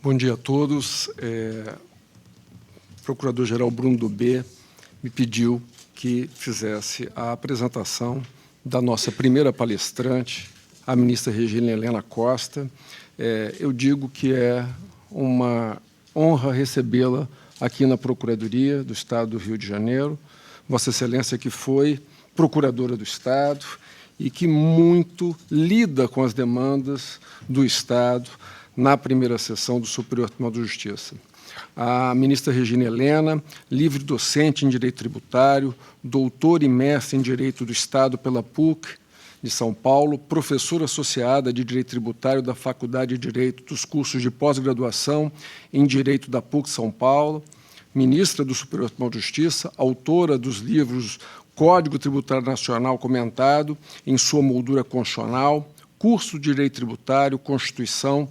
Bom dia a todos. O Procurador-Geral Bruno Dubé me pediu que fizesse a apresentação da nossa primeira palestrante, a ministra Regina Helena Costa. Eu digo que é uma honra recebê-la aqui na Procuradoria do Estado do Rio de Janeiro. Vossa Excelência que foi procuradora do Estado e que muito lida com as demandas do Estado na primeira sessão do Superior Tribunal de Justiça. A ministra Regina Helena, livre docente em Direito Tributário, doutora e mestre em Direito do Estado pela PUC de São Paulo, professora associada de Direito Tributário da Faculdade de Direito dos cursos de pós-graduação em Direito da PUC São Paulo, ministra do Superior Tribunal de Justiça, autora dos livros Código Tributário Nacional comentado em sua moldura constitucional, curso de Direito Tributário, Constituição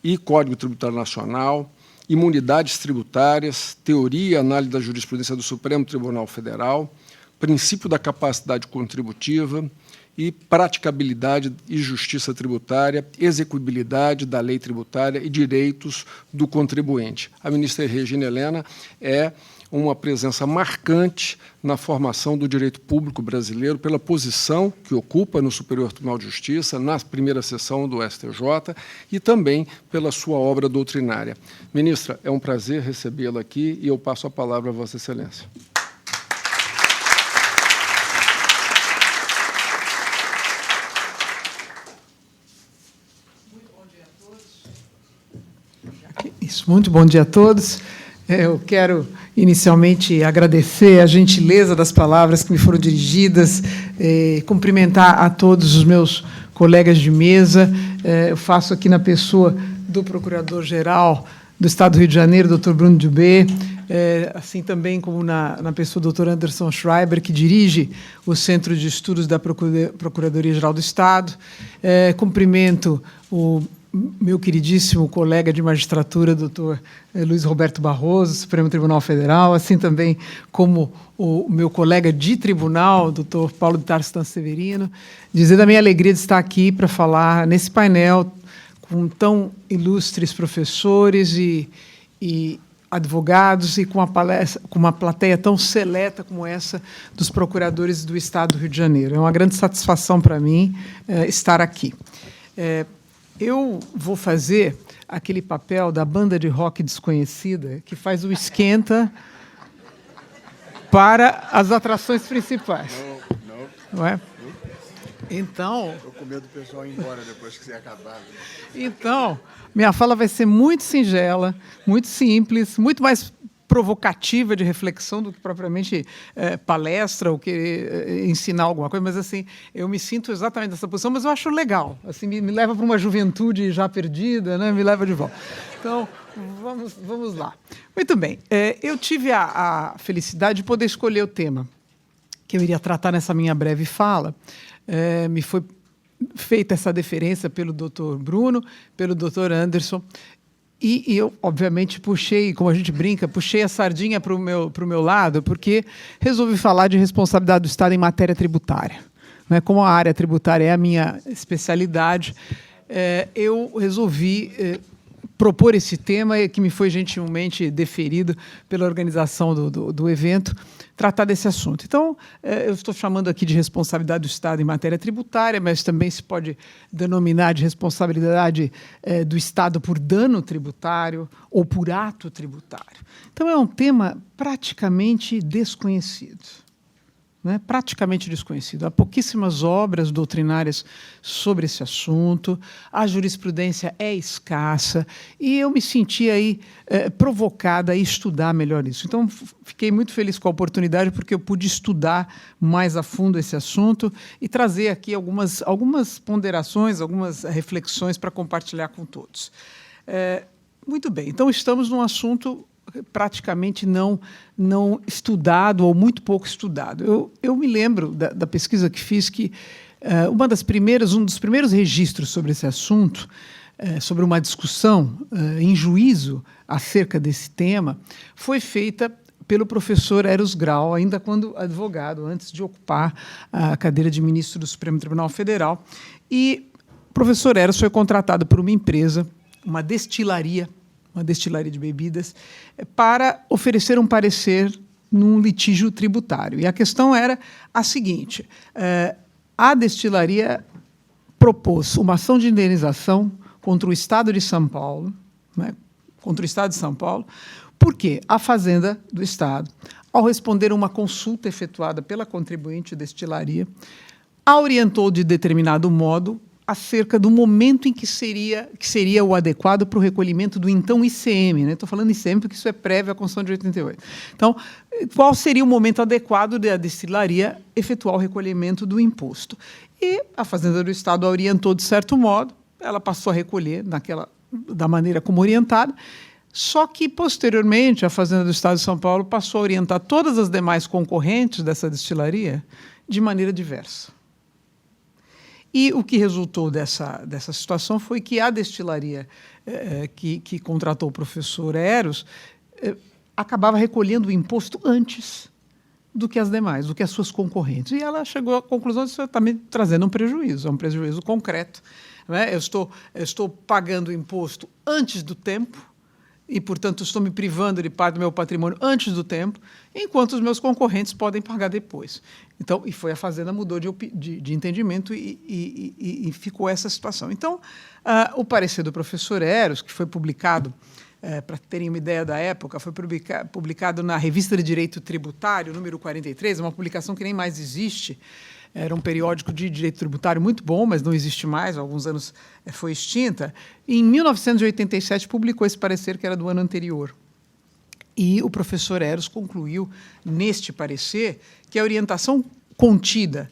e Código Tributário Nacional, Imunidades Tributárias, Teoria e Análise da Jurisprudência do Supremo Tribunal Federal, Princípio da Capacidade Contributiva e Praticabilidade e Justiça Tributária, Execuibilidade da Lei Tributária e Direitos do Contribuinte. A ministra Regina Helena é uma presença marcante na formação do direito público brasileiro pela posição que ocupa no Superior Tribunal de Justiça, na primeira sessão do STJ, e também pela sua obra doutrinária. Ministra, é um prazer recebê-la aqui e eu passo a palavra a Vossa Excelência. Muito bom dia a todos. Isso, muito bom dia a todos. Eu quero inicialmente agradecer a gentileza das palavras que me foram dirigidas, cumprimentar a todos os meus colegas de mesa. Eu faço aqui na pessoa do Procurador-Geral do Estado do Rio de Janeiro, Dr. Bruno Dubé, assim também como na pessoa do Dr. Anderson Schreiber, que dirige o Centro de Estudos da Procuradoria-Geral do Estado. Cumprimento o meu queridíssimo colega de magistratura, doutor Luiz Roberto Barroso, Supremo Tribunal Federal, assim também como o meu colega de tribunal, doutor Paulo de Tarso Severino, dizer da minha alegria de estar aqui para falar nesse painel com tão ilustres professores e advogados e com uma plateia tão seleta como essa dos procuradores do Estado do Rio de Janeiro. É uma grande satisfação para mim estar aqui. Eu vou fazer aquele papel da banda de rock desconhecida que faz o esquenta para as atrações principais. Não é? Então... Estou com medo do pessoal ir embora depois que você acabar. Então, minha fala vai ser muito singela, muito simples, muito mais provocativa de reflexão do que propriamente palestra ou querer ensinar alguma coisa, mas assim, eu me sinto exatamente nessa posição, mas eu acho legal, assim, me leva para uma juventude já perdida, né? Me leva de volta. Então, vamos lá. Muito bem, eu tive a felicidade de poder escolher o tema que eu iria tratar nessa minha breve fala. Me foi feita essa deferência pelo Dr. Bruno, pelo Dr. Anderson, e eu, obviamente, puxei, como a gente brinca, puxei a sardinha para o meu lado, porque resolvi falar de responsabilidade do Estado em matéria tributária. Como a área tributária é a minha especialidade, eu resolvi propor esse tema, que me foi gentilmente deferido pela organização do evento, tratar desse assunto. Então, eu estou chamando aqui de responsabilidade do Estado em matéria tributária, mas também se pode denominar de responsabilidade do Estado por dano tributário ou por ato tributário. Então, é um tema praticamente desconhecido. Praticamente desconhecido. Há pouquíssimas obras doutrinárias sobre esse assunto, a jurisprudência é escassa, e eu me senti aí provocada a estudar melhor isso. Então, fiquei muito feliz com a oportunidade, porque eu pude estudar mais a fundo esse assunto e trazer aqui algumas ponderações, algumas reflexões para compartilhar com todos. Muito bem, então estamos num assunto praticamente não estudado ou muito pouco estudado. Eu me lembro da pesquisa que fiz que um dos primeiros registros sobre esse assunto, sobre uma discussão em juízo acerca desse tema, foi feita pelo professor Eros Grau, ainda quando advogado, antes de ocupar a cadeira de ministro do Supremo Tribunal Federal. E o professor Eros foi contratado por uma empresa, uma destilaria uma destilaria de bebidas, para oferecer um parecer num litígio tributário. E a questão era a seguinte: a destilaria propôs uma ação de indenização contra o Estado de São Paulo, né, porque a Fazenda do Estado, ao responder a uma consulta efetuada pela contribuinte destilaria, a orientou de determinado modo acerca do momento em que seria o adequado para o recolhimento do então ICM. Estou falando ICM porque isso é prévio à Constituição de 88. Então, qual seria o momento adequado da destilaria efetuar o recolhimento do imposto? E a Fazenda do Estado a orientou de certo modo, ela passou a recolher da maneira como orientada, só que, posteriormente, a Fazenda do Estado de São Paulo passou a orientar todas as demais concorrentes dessa destilaria de maneira diversa. E o que resultou dessa situação foi que a destilaria que contratou o professor Eros acabava recolhendo o imposto antes do que as demais, do que as suas concorrentes. E ela chegou à conclusão de que isso está me trazendo um prejuízo, é um prejuízo concreto. Né? Eu estou pagando o imposto antes do tempo e, portanto, estou me privando de parte do meu patrimônio antes do tempo, enquanto os meus concorrentes podem pagar depois. Então, a Fazenda mudou de entendimento e ficou essa situação. Então, o parecer do professor Eros, que foi publicado, para terem uma ideia da época, foi publicado na Revista de Direito Tributário, número 43, uma publicação que nem mais existe. Era um periódico de direito tributário muito bom, mas não existe mais, há alguns anos foi extinta. E, em 1987, publicou esse parecer, que era do ano anterior. E o professor Eros concluiu, neste parecer, que a orientação contida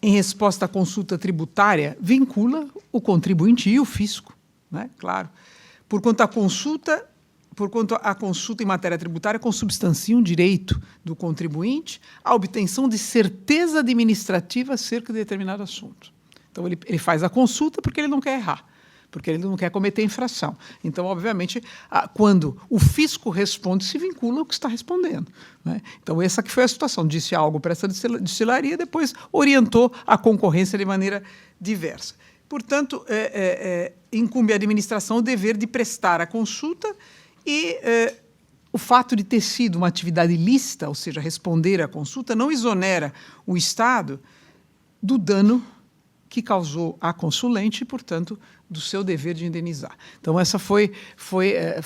em resposta à consulta tributária vincula o contribuinte e o fisco, né? Claro. Porquanto a consulta em matéria tributária consubstancia um direito do contribuinte à obtenção de certeza administrativa acerca de determinado assunto. Então, ele faz a consulta porque ele não quer errar, porque ele não quer cometer infração. Então, obviamente, quando o fisco responde, se vincula ao que está respondendo, né? Então, essa que foi a situação. Disse algo para essa destilaria, depois orientou a concorrência de maneira diversa. Portanto, incumbe à administração o dever de prestar a consulta e o fato de ter sido uma atividade lícita, ou seja, responder à consulta, não exonera o Estado do dano que causou à consulente e, portanto, do seu dever de indenizar. Então, essa foi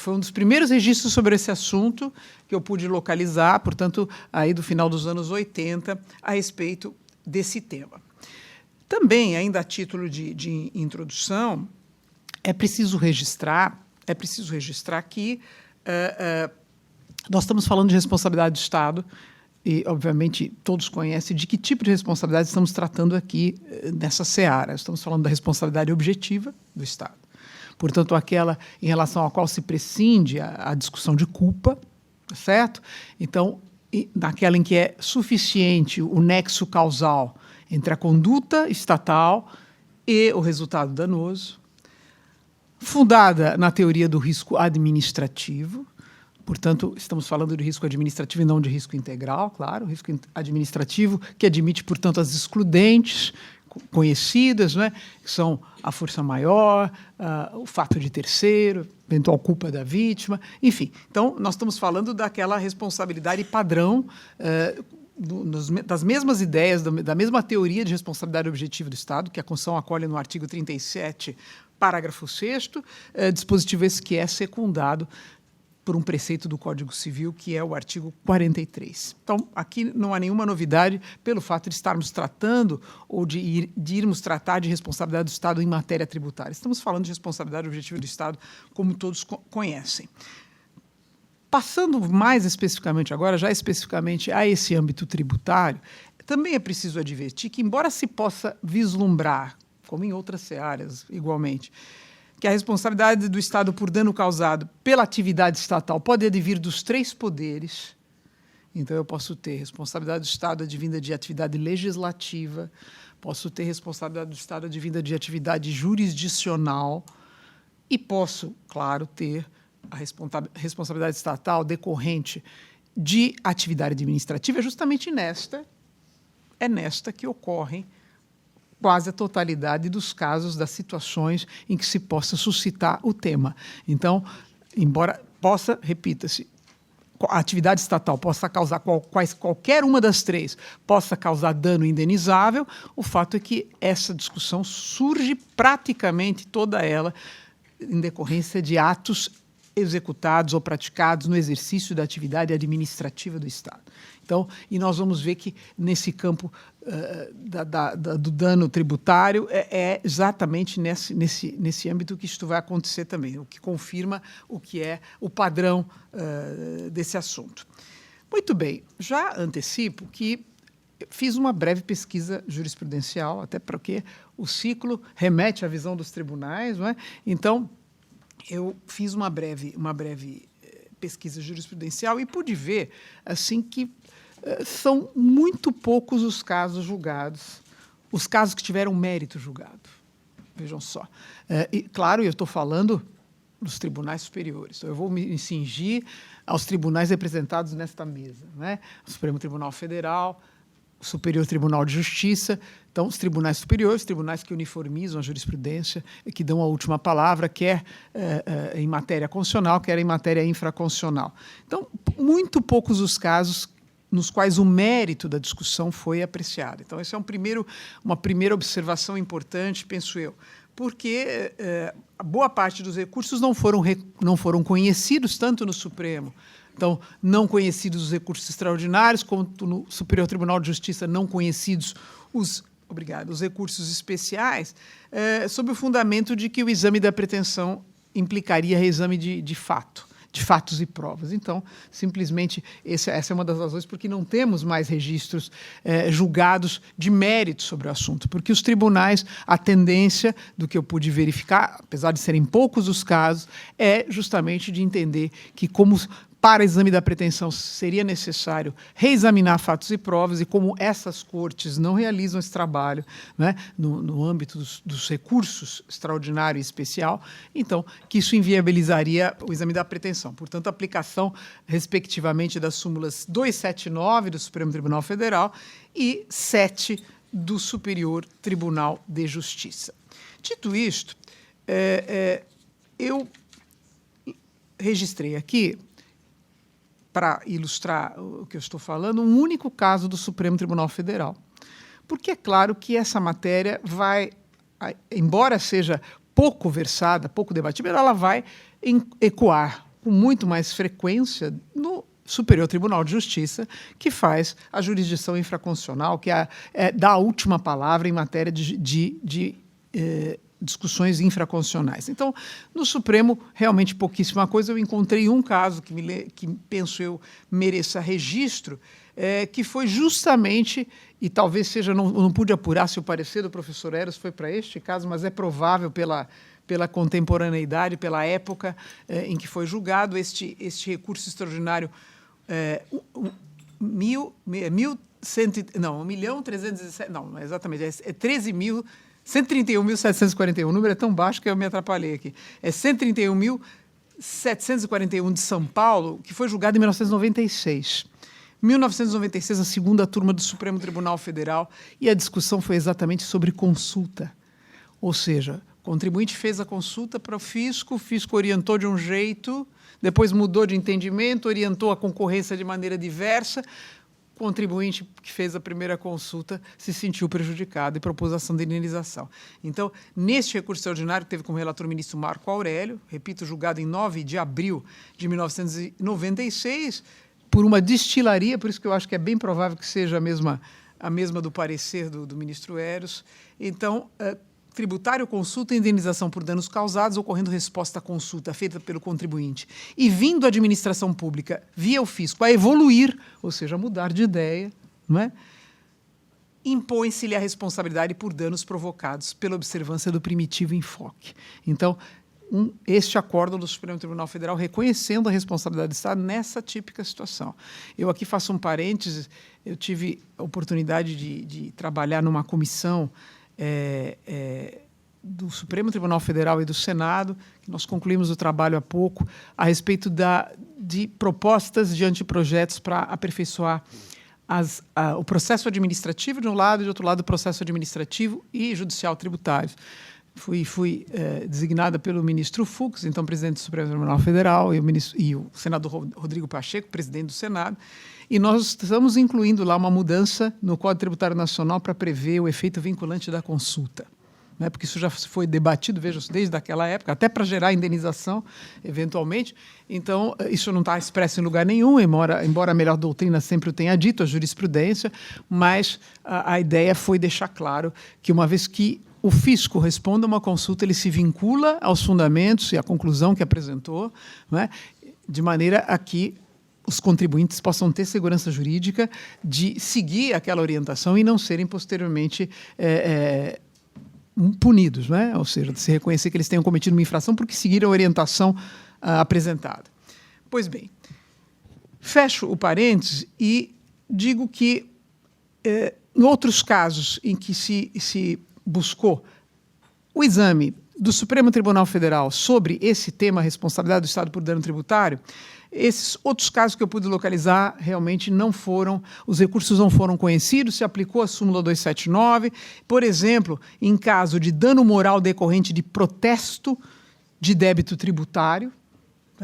um dos primeiros registros sobre esse assunto que eu pude localizar, portanto, aí do final dos anos 80, a respeito desse tema. Também, ainda a título de introdução, é preciso registrar que nós estamos falando de responsabilidade do Estado e, obviamente, todos conhecem de que tipo de responsabilidade estamos tratando aqui nessa seara. Estamos falando da responsabilidade objetiva do Estado. Portanto, aquela em relação à qual se prescinde a discussão de culpa, certo? Então, naquela em que é suficiente o nexo causal entre a conduta estatal e o resultado danoso, fundada na teoria do risco administrativo. Portanto, estamos falando de risco administrativo e não de risco integral, claro, risco administrativo que admite, portanto, as excludentes conhecidas, né, que são a força maior, o fato de terceiro, eventual culpa da vítima, enfim. Então, nós estamos falando daquela responsabilidade padrão, das mesmas ideias, da mesma teoria de responsabilidade objetiva do Estado, que a Constituição acolhe no artigo 37, parágrafo 6º, dispositivo esse que é secundado por um preceito do Código Civil, que é o artigo 43. Então, aqui não há nenhuma novidade pelo fato de estarmos tratando ou de irmos tratar de responsabilidade do Estado em matéria tributária. Estamos falando de responsabilidade objetiva do Estado, como todos conhecem. Passando mais especificamente agora, já especificamente a esse âmbito tributário, também é preciso advertir que, embora se possa vislumbrar, como em outras searas igualmente, que a responsabilidade do Estado por dano causado pela atividade estatal pode advir dos três poderes. Então, eu posso ter responsabilidade do Estado advinda de atividade legislativa, posso ter responsabilidade do Estado advinda de atividade jurisdicional e posso, claro, ter a responsabilidade estatal decorrente de atividade administrativa. É justamente nesta que ocorrem quase a totalidade dos casos, das situações em que se possa suscitar o tema. Então, embora possa, repita-se, a atividade estatal possa causar qualquer uma das três, possa causar dano indenizável, o fato é que essa discussão surge praticamente toda ela em decorrência de atos executados ou praticados no exercício da atividade administrativa do Estado. Então, e nós vamos ver que nesse campo do dano tributário é exatamente nesse âmbito que isto vai acontecer também, o que confirma o que é o padrão desse assunto. Muito bem, já antecipo que fiz uma breve pesquisa jurisprudencial, até porque o ciclo remete à visão dos tribunais, não é? Então, eu fiz uma breve pesquisa jurisprudencial e pude ver assim que são muito poucos os casos julgados, os casos que tiveram mérito julgado. Vejam só. E, claro, eu estou falando dos tribunais superiores. Então, eu vou me cingir aos tribunais representados nesta mesa, né? O Supremo Tribunal Federal, o Superior Tribunal de Justiça. Então, os tribunais superiores, tribunais que uniformizam a jurisprudência, que dão a última palavra, quer em matéria constitucional, quer em matéria infraconstitucional. Então, muito poucos os casos nos quais o mérito da discussão foi apreciado. Então, essa é uma primeira observação importante, penso eu, porque a boa parte dos recursos não foram conhecidos tanto no Supremo. Então, não conhecidos os recursos extraordinários, quanto no Superior Tribunal de Justiça, não conhecidos os recursos especiais, sob o fundamento de que o exame da pretensão implicaria reexame de fatos e provas. Então, simplesmente, essa é uma das razões porque não temos mais registros julgados de mérito sobre o assunto, porque os tribunais, a tendência, do que eu pude verificar, apesar de serem poucos os casos, é justamente de entender que, como para exame da pretensão seria necessário reexaminar fatos e provas, e como essas cortes não realizam esse trabalho, né, no âmbito dos recursos extraordinário e especial, então, que isso inviabilizaria o exame da pretensão. Portanto, a aplicação, respectivamente, das súmulas 279 do Supremo Tribunal Federal e 7 do Superior Tribunal de Justiça. Dito isto, eu registrei aqui, para ilustrar o que eu estou falando, um único caso do Supremo Tribunal Federal. Porque é claro que essa matéria vai, embora seja pouco versada, pouco debatida, ela vai ecoar com muito mais frequência no Superior Tribunal de Justiça, que faz a jurisdição infraconstitucional, que dá a última palavra em matéria de discussões infraconstitucionais. Então, no Supremo, realmente pouquíssima coisa. Eu encontrei um caso que penso eu mereça registro, que foi justamente, e talvez seja, não pude apurar se o parecer do professor Eros foi para este caso, mas é provável pela contemporaneidade, pela época em que foi julgado este recurso extraordinário, 131.741, o número é tão baixo que eu me atrapalhei aqui. É 131.741 de São Paulo, que foi julgado em 1996. 1996, a segunda turma do Supremo Tribunal Federal, e a discussão foi exatamente sobre consulta. Ou seja, o contribuinte fez a consulta para o fisco orientou de um jeito, depois mudou de entendimento, orientou a concorrência de maneira diversa. O contribuinte que fez a primeira consulta se sentiu prejudicado e propôs ação de indenização. Então, neste recurso extraordinário, que teve como relator o ministro Marco Aurélio, repito, julgado em 9 de abril de 1996, por uma destilaria, por isso que eu acho que é bem provável que seja a mesma do parecer do ministro Eros. Então, tributário, consulta e indenização por danos causados, ocorrendo resposta à consulta feita pelo contribuinte e vindo a administração pública via o fisco a evoluir, ou seja, a mudar de ideia, não é? Impõe-se-lhe a responsabilidade por danos provocados pela observância do primitivo enfoque. Então, este acórdão do Supremo Tribunal Federal reconhecendo a responsabilidade do Estado nessa típica situação. Eu aqui faço um parênteses, eu tive a oportunidade de trabalhar numa comissão do Supremo Tribunal Federal e do Senado, que nós concluímos o trabalho há pouco, a respeito de propostas de anteprojetos para aperfeiçoar o processo administrativo de um lado e, de outro lado, o processo administrativo e judicial tributário. fui designada pelo ministro Fux, então presidente do Supremo Tribunal Federal, e o senador Rodrigo Pacheco, presidente do Senado, e nós estamos incluindo lá uma mudança no Código Tributário Nacional para prever o efeito vinculante da consulta, né? Porque isso já foi debatido, veja, desde aquela época, até para gerar indenização, eventualmente. Então, isso não está expresso em lugar nenhum, embora a melhor doutrina sempre o tenha dito, a jurisprudência, mas a ideia foi deixar claro que, uma vez que o fisco responde a uma consulta, ele se vincula aos fundamentos e à conclusão que apresentou, né, de maneira a que os contribuintes possam ter segurança jurídica de seguir aquela orientação e não serem posteriormente punidos, né? Ou seja, de se reconhecer que eles tenham cometido uma infração porque seguiram a orientação apresentada. Pois bem, fecho o parênteses e digo que, em outros casos em que se buscou o exame do Supremo Tribunal Federal sobre esse tema, a responsabilidade do Estado por dano tributário, esses outros casos que eu pude localizar realmente não foram, os recursos não foram conhecidos, se aplicou a súmula 279, por exemplo, em caso de dano moral decorrente de protesto de débito tributário.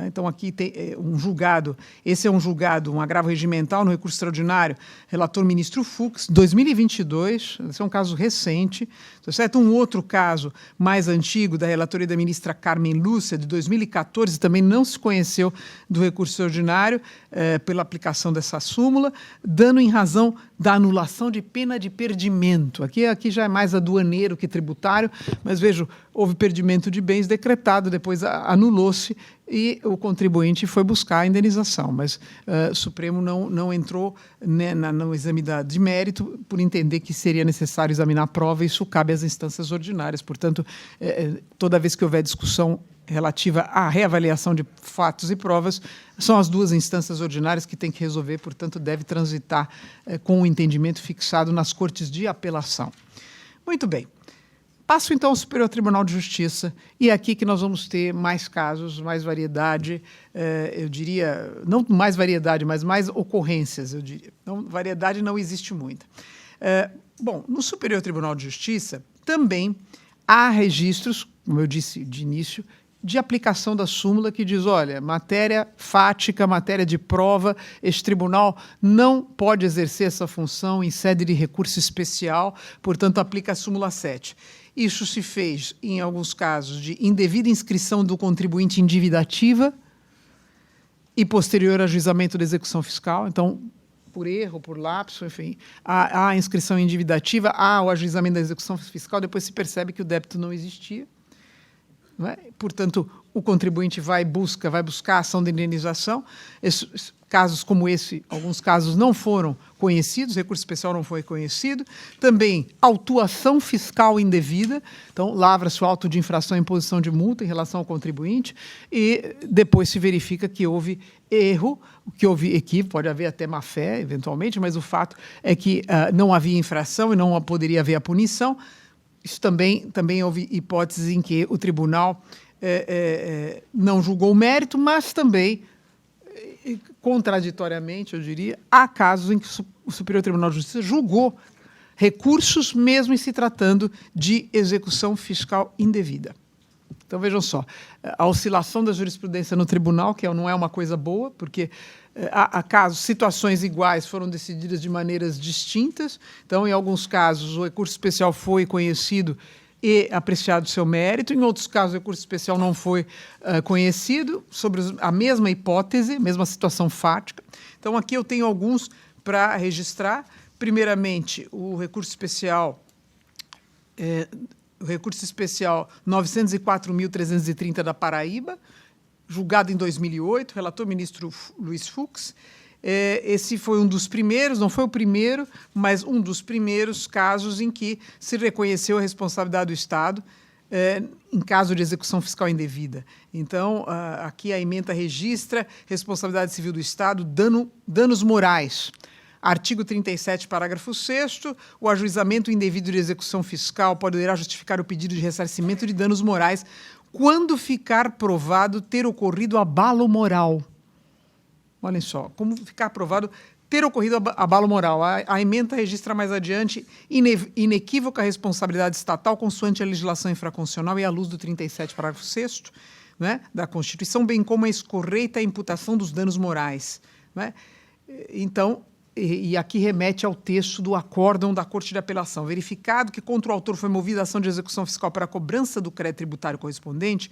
Então, aqui tem um julgado, esse é um julgado, um agravo regimental no recurso extraordinário, relator ministro Fux, 2022, esse é um caso recente, tá certo? Um outro caso mais antigo, da relatoria da ministra Carmen Lúcia, de 2014, também não se conheceu do recurso extraordinário pela aplicação dessa súmula, dano em razão da anulação de pena de perdimento. Aqui já é mais aduaneiro que tributário, mas vejo, houve perdimento de bens decretado, depois anulou-se, e o contribuinte foi buscar a indenização, mas o Supremo não entrou, né, no exame de mérito por entender que seria necessário examinar a prova, e isso cabe às instâncias ordinárias. Portanto, toda vez que houver discussão relativa à reavaliação de fatos e provas, são as duas instâncias ordinárias que têm que resolver, portanto, deve transitar com o entendimento fixado nas cortes de apelação. Muito bem. Passo, então, ao Superior Tribunal de Justiça, e é aqui que nós vamos ter mais casos, mais variedade, eu diria, não mais variedade, mas mais ocorrências, eu diria. Então, variedade não existe muita. Bom, no Superior Tribunal de Justiça, também há registros, como eu disse de início, de aplicação da súmula que diz, olha, matéria fática, matéria de prova, este tribunal não pode exercer essa função em sede de recurso especial, portanto, aplica a súmula 7. Isso se fez, em alguns casos, de indevida inscrição do contribuinte em dívida ativa e posterior ajuizamento da execução fiscal. Então, por erro, por lapso, enfim, há a inscrição em dívida ativa, há o ajuizamento da execução fiscal, depois se percebe que o débito não existia. Não é? Portanto, o contribuinte vai buscar a ação de indenização. Casos como esse, alguns casos não foram conhecidos, recurso especial não foi conhecido. Também, autuação fiscal indevida, então, lavra-se o auto de infração e imposição de multa em relação ao contribuinte, e depois se verifica que houve erro, que houve equívoco, pode haver até má-fé, eventualmente, mas o fato é que não havia infração e não poderia haver a punição. Isso também houve hipóteses em que o tribunal não julgou o mérito, mas também, contraditoriamente, eu diria, há casos em que o Superior Tribunal de Justiça julgou recursos mesmo em se tratando de execução fiscal indevida. Então, vejam só, a oscilação da jurisprudência no tribunal, que não é uma coisa boa, porque há casos, situações iguais foram decididas de maneiras distintas. Então, em alguns casos, o recurso especial foi conhecido e apreciado seu mérito. Em outros casos, o recurso especial não foi conhecido, sobre a mesma hipótese, mesma situação fática. Então, aqui eu tenho alguns para registrar. Primeiramente, o recurso especial 904.330 da Paraíba, julgado em 2008, relator ministro Luiz Fux. Esse foi um dos primeiros, não foi o primeiro, mas um dos primeiros casos em que se reconheceu a responsabilidade do Estado em caso de execução fiscal indevida. Então, aqui a ementa registra responsabilidade civil do Estado, danos morais. Artigo 37, parágrafo 6º, o ajuizamento indevido de execução fiscal poderá justificar o pedido de ressarcimento de danos morais quando ficar provado ter ocorrido abalo moral. Olhem só, como ficar provado ter ocorrido abalo moral. A ementa registra mais adiante inequívoca responsabilidade estatal consoante a legislação infraconstitucional e à luz do 37, parágrafo 6º, né, da Constituição, bem como a escorreita imputação dos danos morais. Né? Então, e aqui remete ao texto do acórdão da Corte de Apelação. Verificado que contra o autor foi movida a ação de execução fiscal para a cobrança do crédito tributário correspondente,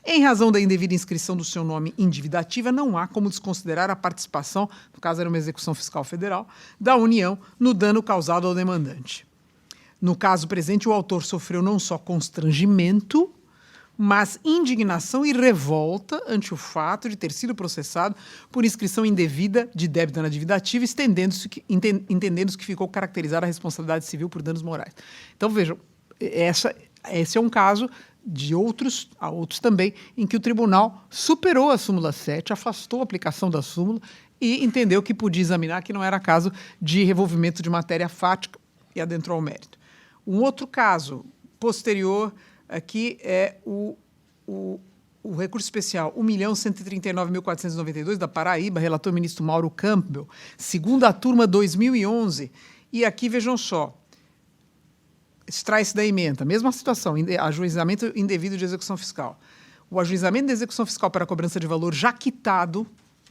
em razão da indevida inscrição do seu nome em dívida ativa, não há como desconsiderar a participação, no caso era uma execução fiscal federal, da União no dano causado ao demandante. No caso presente, o autor sofreu não só constrangimento, mas indignação e revolta ante o fato de ter sido processado por inscrição indevida de débito na dívida ativa, entendendo-se que ficou caracterizada a responsabilidade civil por danos morais. Então, vejam, esse é um caso de outros também, em que o tribunal superou a súmula 7, afastou a aplicação da súmula e entendeu que podia examinar que não era caso de revolvimento de matéria fática e adentrou ao mérito. Um outro caso posterior aqui é o recurso especial 1.139.492 da Paraíba, relator ministro Mauro Campbell, segunda turma 2011. E aqui, vejam só, extrai-se da ementa, mesma situação, ajuizamento indevido de execução fiscal. O ajuizamento de execução fiscal para a cobrança de valor já quitado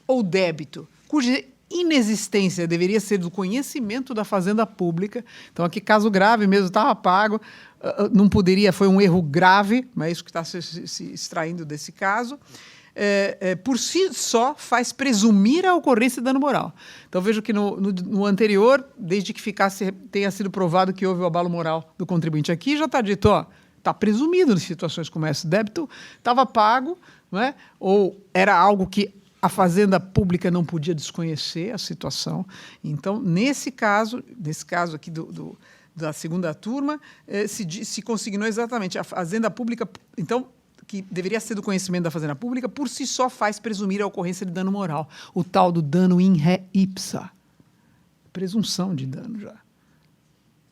ou débito, cuja inexistência deveria ser do conhecimento da Fazenda Pública. Então, aqui, caso grave mesmo, estava pago, não poderia, foi um erro grave, mas é isso que está se extraindo desse caso, por si só faz presumir a ocorrência de dano moral. Então, vejo que no anterior, desde que tenha sido provado que houve o abalo moral do contribuinte aqui, já está dito, está presumido em situações como essa, o débito estava pago, não é? Ou era algo que a Fazenda Pública não podia desconhecer a situação. Então, nesse caso aqui da segunda turma, se consignou exatamente a Fazenda Pública, então, que deveria ser do conhecimento da Fazenda Pública, por si só faz presumir a ocorrência de dano moral, o tal do dano in re ipsa, presunção de dano já.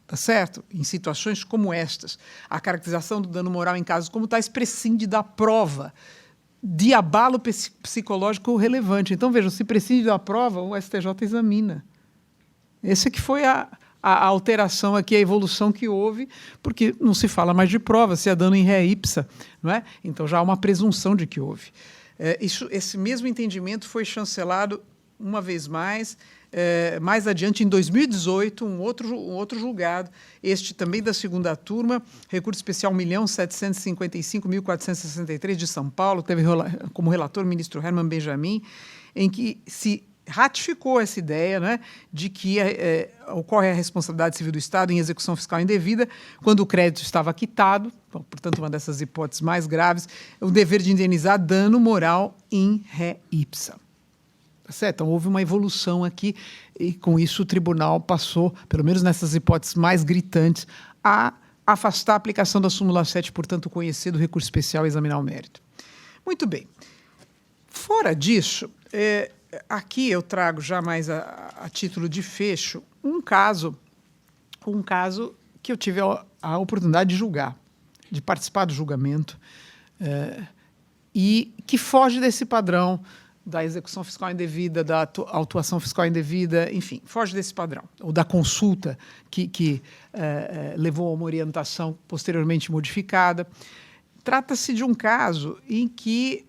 Tá certo? Em situações como estas, a caracterização do dano moral em casos como tais prescinde da prova de abalo psicológico relevante. Então, vejam, se prescinde da prova, o STJ examina. Essa que foi a alteração aqui, a evolução que houve, porque não se fala mais de prova, se é dano in re ipsa, não é? Então, já há uma presunção de que houve. Esse mesmo entendimento foi chancelado uma vez mais adiante, em 2018, um outro julgado, este também da segunda turma, recurso especial 1.755.463 de São Paulo, teve como relator o ministro Herman Benjamin, em que se ratificou essa ideia, né, de que ocorre a responsabilidade civil do Estado em execução fiscal indevida quando o crédito estava quitado, portanto, uma dessas hipóteses mais graves, o dever de indenizar dano moral in re ipsa. Certo? Então, houve uma evolução aqui e, com isso, o tribunal passou, pelo menos nessas hipóteses mais gritantes, a afastar a aplicação da súmula 7, portanto, conhecer do recurso especial e examinar o mérito. Muito bem. Fora disso, aqui eu trago já mais a título de fecho um caso que eu tive a oportunidade de julgar, de participar do julgamento, e que foge desse padrão da execução fiscal indevida, da autuação fiscal indevida, enfim, foge desse padrão, ou da consulta que levou a uma orientação posteriormente modificada. Trata-se de um caso em que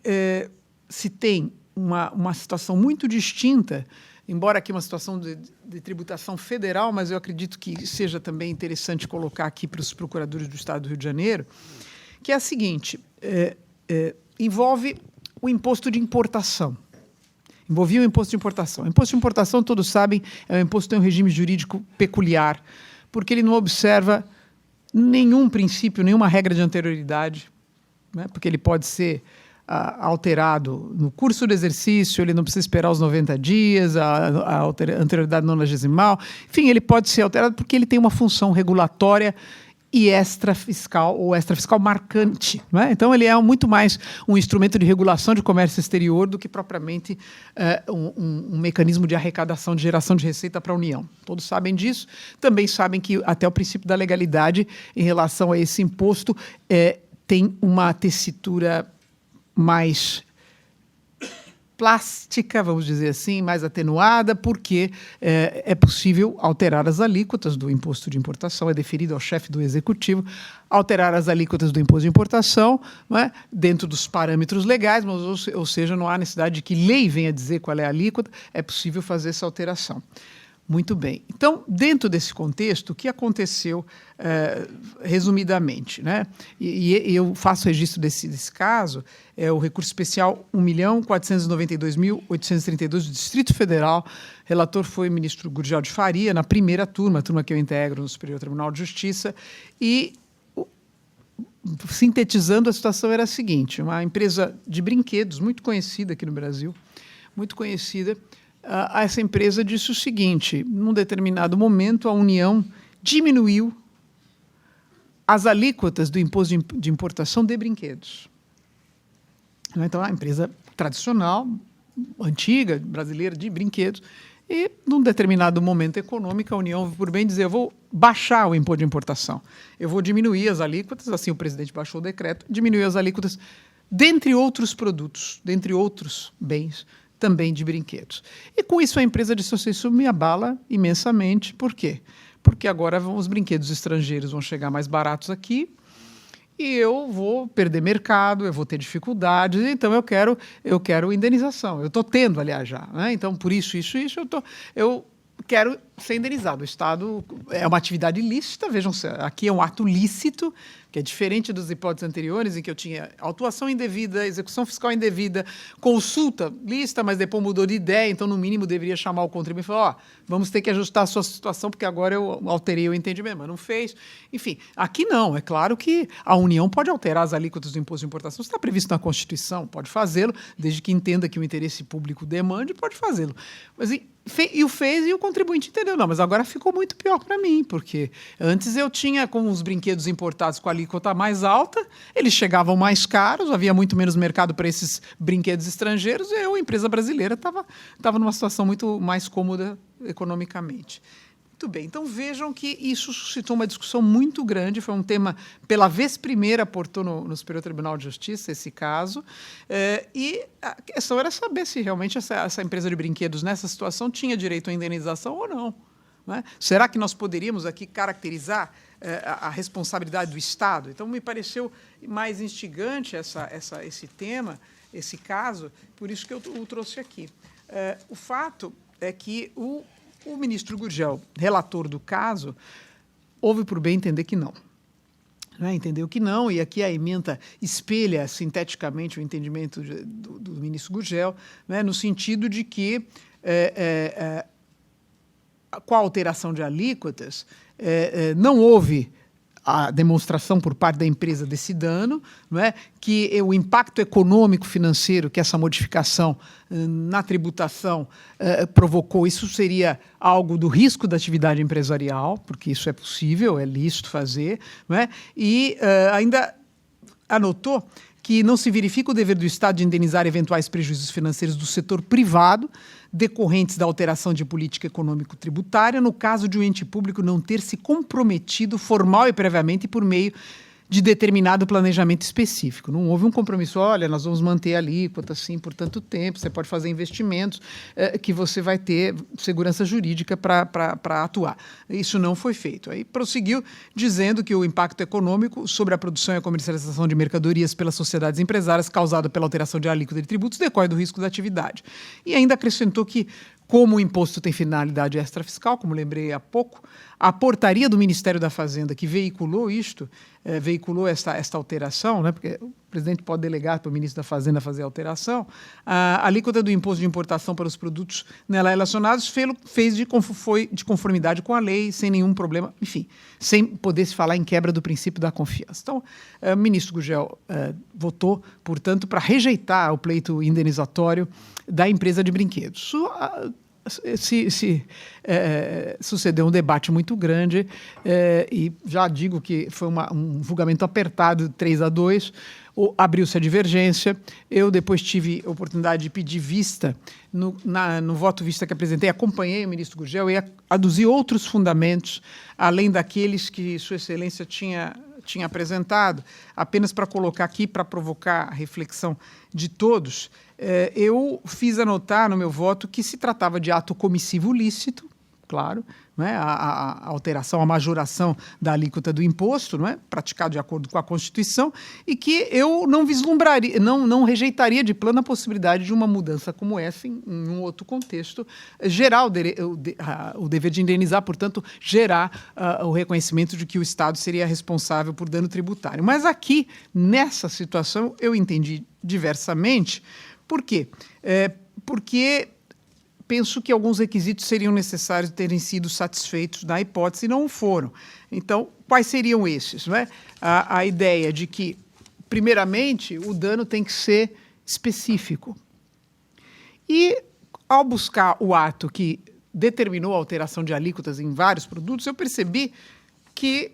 se tem uma situação muito distinta, embora aqui uma situação de tributação federal, mas eu acredito que seja também interessante colocar aqui para os procuradores do Estado do Rio de Janeiro, que é a seguinte, envolve o imposto de importação. Envolvia o imposto de importação. O imposto de importação, todos sabem, é um imposto que tem um regime jurídico peculiar, porque ele não observa nenhum princípio, nenhuma regra de anterioridade, né? Porque ele pode ser alterado no curso do exercício, ele não precisa esperar os 90 dias, a anterioridade nonagesimal. Enfim, ele pode ser alterado porque ele tem uma função regulatória e extrafiscal, ou extrafiscal marcante. Não é? Então, ele é muito mais um instrumento de regulação de comércio exterior do que propriamente um mecanismo de arrecadação, de geração de receita para a União. Todos sabem disso. Também sabem que até o princípio da legalidade em relação a esse imposto tem uma tessitura mais plástica, vamos dizer assim, mais atenuada, porque é possível alterar as alíquotas do imposto de importação, é deferido ao chefe do executivo alterar as alíquotas do imposto de importação, não é, dentro dos parâmetros legais, mas, ou seja, não há necessidade de que lei venha dizer qual é a alíquota, é possível fazer essa alteração. Muito bem. Então, dentro desse contexto, o que aconteceu, resumidamente, né? E eu faço registro desse caso, é o recurso especial 1.492.832 do Distrito Federal. Relator foi o ministro Gurgel de Faria, na primeira turma, a turma que eu integro no Superior Tribunal de Justiça, e, sintetizando, a situação era a seguinte: uma empresa de brinquedos muito conhecida aqui no Brasil, muito conhecida, essa empresa disse o seguinte: num determinado momento, a União diminuiu as alíquotas do imposto de importação de brinquedos. Então, é uma empresa tradicional, antiga, brasileira, de brinquedos, e, num determinado momento econômico, a União, por bem dizer, eu vou baixar o imposto de importação, eu vou diminuir as alíquotas, assim o presidente baixou o decreto, diminuiu as alíquotas, dentre outros produtos, dentre outros bens, também de brinquedos. E com isso a empresa disse: isso me abala imensamente. Por quê? Porque agora os brinquedos estrangeiros vão chegar mais baratos aqui e eu vou perder mercado, eu vou ter dificuldades, então eu quero indenização. Eu estou tendo, aliás, já. Né? Então, por isso, eu quero ser indenizado. O Estado é uma atividade ilícita, vejam, aqui é um ato lícito, que é diferente das hipóteses anteriores, em que eu tinha autuação indevida, execução fiscal indevida, consulta lícita, mas depois mudou de ideia, então, no mínimo, deveria chamar o contribuinte e falar: vamos ter que ajustar a sua situação, porque agora eu alterei o entendimento, mas não fez. Enfim, aqui não. É claro que a União pode alterar as alíquotas do imposto de importação, está previsto na Constituição, pode fazê-lo, desde que entenda que o interesse público demande, pode fazê-lo. Mas o fez e o contribuinte entendeu. Não, mas agora ficou muito pior para mim, porque antes eu tinha, com os brinquedos importados com a alíquota mais alta, eles chegavam mais caros, havia muito menos mercado para esses brinquedos estrangeiros, e eu, a empresa brasileira, estava numa situação muito mais cômoda economicamente. Muito bem, então vejam que isso suscitou uma discussão muito grande, foi um tema, pela vez primeira, aportou no Superior Tribunal de Justiça esse caso, e a questão era saber se realmente essa empresa de brinquedos, nessa situação, tinha direito à indenização ou não. Né? Será que nós poderíamos aqui caracterizar a responsabilidade do Estado? Então, me pareceu mais instigante esse tema, esse caso, por isso que eu o trouxe aqui. O fato é que o ministro Gurgel, relator do caso, houve por bem entender que não. Entendeu que não, e aqui a ementa espelha sinteticamente o entendimento do ministro Gurgel, né, no sentido de que, com a alteração de alíquotas, não houve a demonstração por parte da empresa desse dano, não é? Que o impacto econômico financeiro que essa modificação na tributação provocou, isso seria algo do risco da atividade empresarial, porque isso é possível, é lícito fazer, não é? E ainda anotou que não se verifica o dever do Estado de indenizar eventuais prejuízos financeiros do setor privado decorrentes da alteração de política econômico-tributária, no caso de um ente público não ter se comprometido formal e previamente por meio de determinado planejamento específico. Não houve um compromisso: olha, nós vamos manter a alíquota assim por tanto tempo, você pode fazer investimentos que você vai ter segurança jurídica para atuar. Isso não foi feito. Aí prosseguiu dizendo que o impacto econômico sobre a produção e a comercialização de mercadorias pelas sociedades empresárias causado pela alteração de alíquota de tributos decorre do risco da atividade. E ainda acrescentou que, como o imposto tem finalidade extrafiscal, como lembrei há pouco, a portaria do Ministério da Fazenda que veiculou isto, veiculou esta alteração, né, porque o presidente pode delegar para o ministro da Fazenda fazer a alteração, a alíquota do imposto de importação para os produtos nela relacionados foi de conformidade com a lei, sem nenhum problema, enfim, sem poder se falar em quebra do princípio da confiança. Então, o ministro Gurgel votou, portanto, para rejeitar o pleito indenizatório da empresa de brinquedos. Sucedeu um debate muito grande e já digo que foi um julgamento apertado, 3-2, abriu-se a divergência. Eu depois tive a oportunidade de pedir vista no voto vista que apresentei, acompanhei o ministro Gurgel e aduzi outros fundamentos, além daqueles que Sua Excelência tinha tinha apresentado, apenas para colocar aqui, para provocar a reflexão de todos, eu fiz anotar no meu voto que se tratava de ato comissivo lícito, claro, não é? A alteração, a majoração da alíquota do imposto, não é? Praticado de acordo com a Constituição, e que eu não vislumbraria, não rejeitaria de plano a possibilidade de uma mudança como essa em um outro contexto, gerar o dever de indenizar, portanto, gerar o reconhecimento de que o Estado seria responsável por dano tributário. Mas aqui, nessa situação, eu entendi diversamente. Por quê? Porque penso que alguns requisitos seriam necessários terem sido satisfeitos na hipótese e não foram. Então, quais seriam esses? Não é? A ideia de que, primeiramente, o dano tem que ser específico. E, ao buscar o ato que determinou a alteração de alíquotas em vários produtos, eu percebi que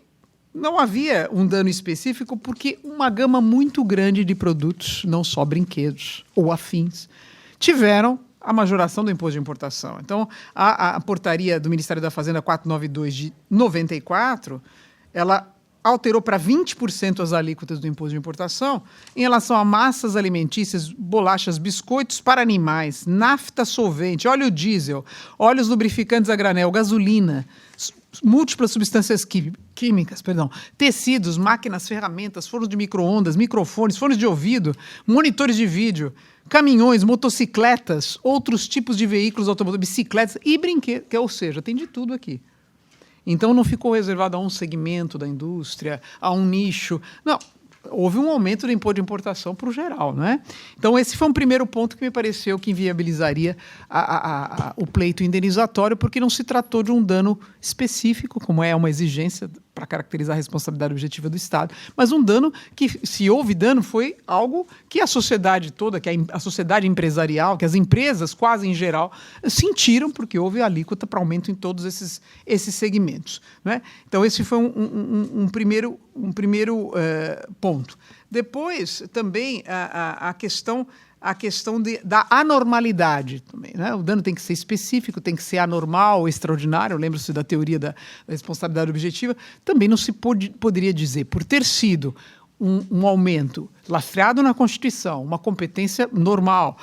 não havia um dano específico porque uma gama muito grande de produtos, não só brinquedos ou afins, tiveram a majoração do imposto de importação. Então, a portaria do Ministério da Fazenda 492 de 94, ela alterou para 20% as alíquotas do imposto de importação em relação a massas alimentícias, bolachas, biscoitos para animais, nafta solvente, óleo diesel, óleos lubrificantes a granel, gasolina, múltiplas substâncias químicas, tecidos, máquinas, ferramentas, fornos de micro-ondas, microfones, fones de ouvido, monitores de vídeo, caminhões, motocicletas, outros tipos de veículos automotores, bicicletas e brinquedos, ou seja, tem de tudo aqui. Então, não ficou reservado a um segmento da indústria, a um nicho. Não, houve um aumento do imposto de importação para o geral, não é? Então, esse foi um primeiro ponto que me pareceu que inviabilizaria o pleito indenizatório, porque não se tratou de um dano específico, como é uma exigência para caracterizar a responsabilidade objetiva do Estado, mas um dano que, se houve dano, foi algo que a sociedade toda, que a sociedade empresarial, que as empresas, quase em geral, sentiram, porque houve alíquota para aumento em todos esses segmentos. Não é? Então, esse foi um primeiro ponto. Depois, também, a questão da anormalidade também, né? O dano tem que ser específico, tem que ser anormal, extraordinário. Lembro-se da teoria da responsabilidade objetiva. Também não se poderia dizer, por ter sido um aumento lastreado na Constituição, uma competência normal.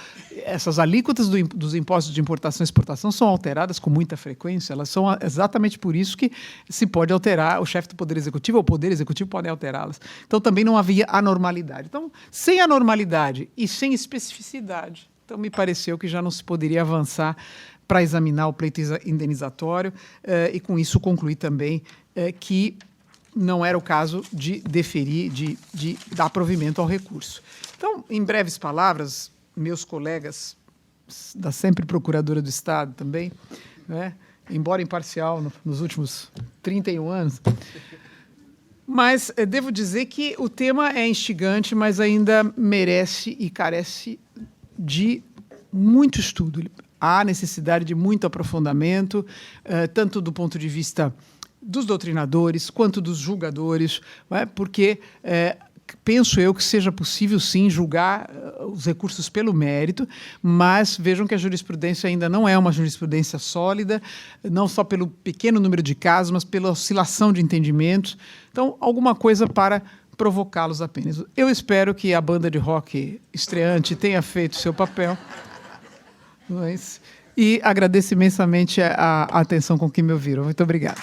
Essas alíquotas dos impostos de importação e exportação são alteradas com muita frequência. Elas são exatamente por isso que se pode alterar, o chefe do Poder Executivo ou o Poder Executivo podem alterá-las. Então, também não havia anormalidade. Então, sem anormalidade e sem especificidade, então me pareceu que já não se poderia avançar para examinar o pleito indenizatório e, com isso, concluir também que não era o caso de deferir, de dar provimento ao recurso. Então, em breves palavras, meus colegas da sempre Procuradora do Estado também, né, embora imparcial nos últimos 31 anos, mas devo dizer que o tema é instigante, mas ainda merece e carece de muito estudo. Há necessidade de muito aprofundamento, tanto do ponto de vista dos doutrinadores, quanto dos julgadores, né? Porque penso eu que seja possível, sim, julgar os recursos pelo mérito, mas vejam que a jurisprudência ainda não é uma jurisprudência sólida, não só pelo pequeno número de casos, mas pela oscilação de entendimentos. Então, alguma coisa para provocá-los apenas. Eu espero que a banda de rock estreante tenha feito seu papel, e agradeço imensamente a atenção com que me ouviram. Muito obrigado.